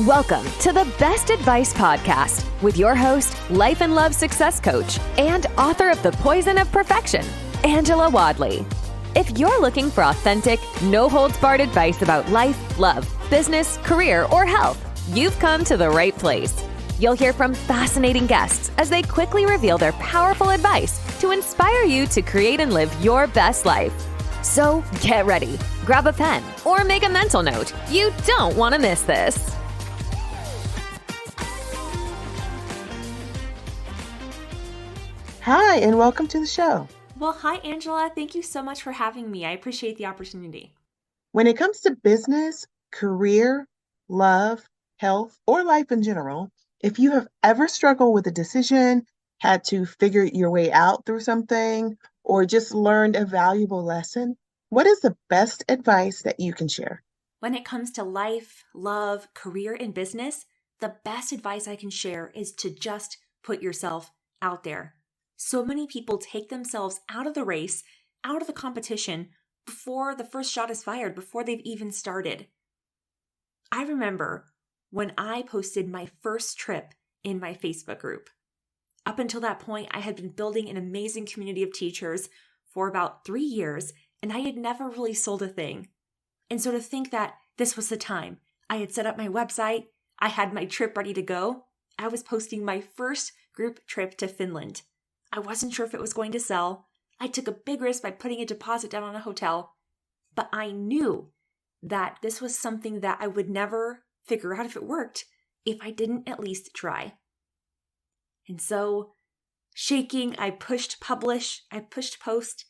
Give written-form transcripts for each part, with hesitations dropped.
Welcome to the Best Advice Podcast with your host, life and love success coach, and author of The Poison of Perfection, Angela Wadley. If you're looking for authentic, no-holds-barred advice about life, love, business, career, or health, you've come to the right place. You'll hear from fascinating guests as they quickly reveal their powerful advice to inspire you to create and live your best life. So get ready, grab a pen, or make a mental note. You don't want to miss this. Hi, and welcome to the show. Well, hi, Angela. Thank you so much for having me. I appreciate the opportunity. When it comes to business, career, love, health, or life in general, if you have ever struggled with a decision, had to figure your way out through something, or just learned a valuable lesson, what is the best advice that you can share? When it comes to life, love, career, and business, the best advice I can share is to just put yourself out there. So many people take themselves out of the race, out of the competition, before the first shot is fired, before they've even started. I remember when I posted my first trip in my Facebook group. Up until that point, I had been building an amazing community of teachers for about 3 years, and I had never really sold a thing. And so to think that this was the time, I had set up my website, I had my trip ready to go, I was posting my first group trip to Finland. I wasn't sure if it was going to sell. I took a big risk by putting a deposit down on a hotel, but I knew that this was something that I would never figure out if it worked if I didn't at least try. And so, shaking, I pushed publish, I pushed post,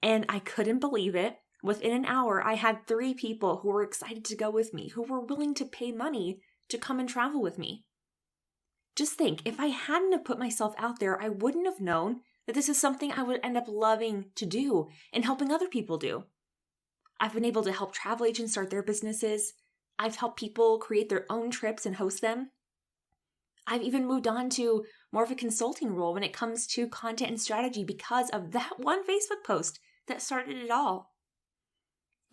and I couldn't believe it. Within an hour, I had 3 people who were excited to go with me, who were willing to pay money to come and travel with me. Just think, if I hadn't have put myself out there, I wouldn't have known that this is something I would end up loving to do and helping other people do. I've been able to help travel agents start their businesses. I've helped people create their own trips and host them. I've even moved on to more of a consulting role when it comes to content and strategy because of that one Facebook post that started it all.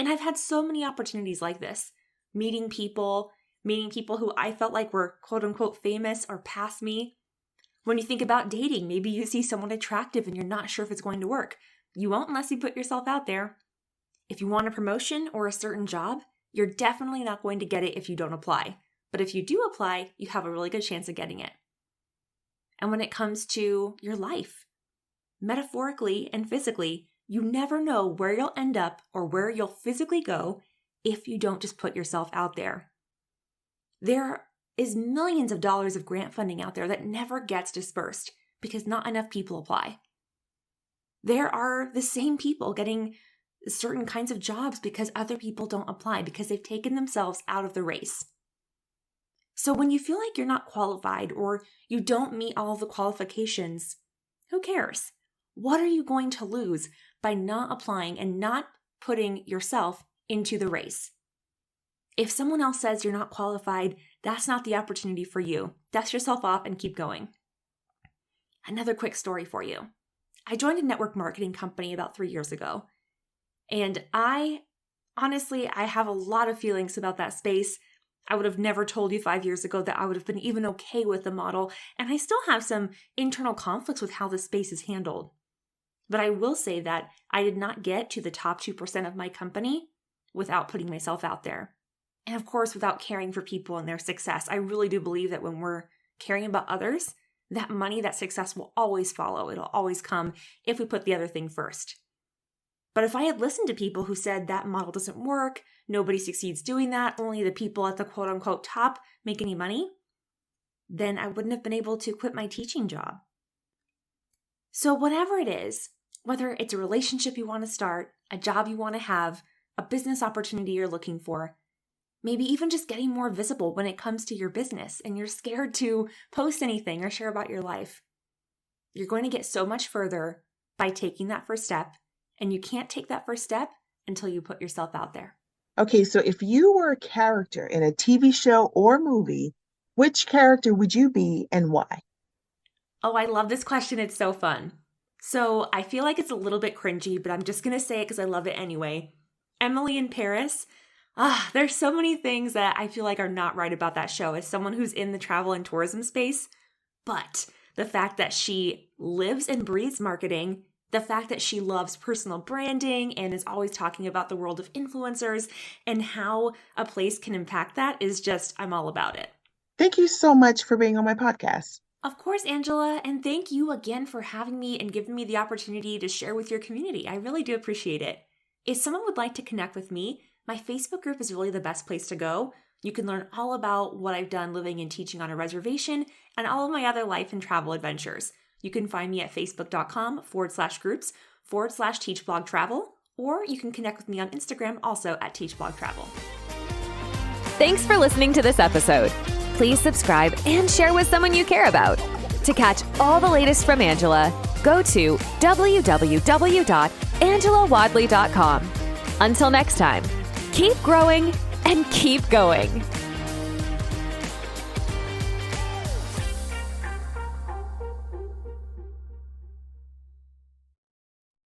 And I've had so many opportunities like this, meeting people who I felt like were quote unquote famous or past me. When you think about dating, maybe you see someone attractive and you're not sure if it's going to work. You won't unless you put yourself out there. If you want a promotion or a certain job, you're definitely not going to get it if you don't apply. But if you do apply, you have a really good chance of getting it. And when it comes to your life, metaphorically and physically, you never know where you'll end up or where you'll physically go if you don't just put yourself out there. There is millions of dollars of grant funding out there that never gets dispersed because not enough people apply. There are the same people getting certain kinds of jobs because other people don't apply because they've taken themselves out of the race. So when you feel like you're not qualified or you don't meet all of the qualifications, who cares? What are you going to lose by not applying and not putting yourself into the race? If someone else says you're not qualified, that's not the opportunity for you. Dust yourself off and keep going. Another quick story for you. I joined a network marketing company about 3 years ago. And I have a lot of feelings about that space. I would have never told you 5 years ago that I would have been even okay with the model. And I still have some internal conflicts with how the space is handled. But I will say that I did not get to the top 2% of my company without putting myself out there. And of course, without caring for people and their success. I really do believe that when we're caring about others, that money, that success will always follow. It'll always come if we put the other thing first. But if I had listened to people who said that model doesn't work, nobody succeeds doing that, only the people at the quote unquote top make any money, then I wouldn't have been able to quit my teaching job. So whatever it is, whether it's a relationship you want to start, a job you want to have, a business opportunity you're looking for, maybe even just getting more visible when it comes to your business and you're scared to post anything or share about your life. You're going to get so much further by taking that first step, and you can't take that first step until you put yourself out there. Okay, so if you were a character in a TV show or movie, which character would you be and why? Oh, I love this question. It's so fun. So I feel like it's a little bit cringy, but I'm just going to say it because I love it anyway. Emily in Paris. There's so many things that I feel like are not right about that show as someone who's in the travel and tourism space. But the fact that she lives and breathes marketing, the fact that she loves personal branding and is always talking about the world of influencers and how a place can impact that is just, I'm all about it. Thank you so much for being on my podcast. Of course, Angela, and thank you again for having me and giving me the opportunity to share with your community. I really do appreciate it. If someone would like to connect with me, my Facebook group is really the best place to go. You can learn all about what I've done living and teaching on a reservation and all of my other life and travel adventures. You can find me at facebook.com/groups/teachblogtravel, or you can connect with me on Instagram also at teachblogtravel. Thanks for listening to this episode. Please subscribe and share with someone you care about. To catch all the latest from Angela, go to www.angelawadley.com. Until next time, keep growing and keep going.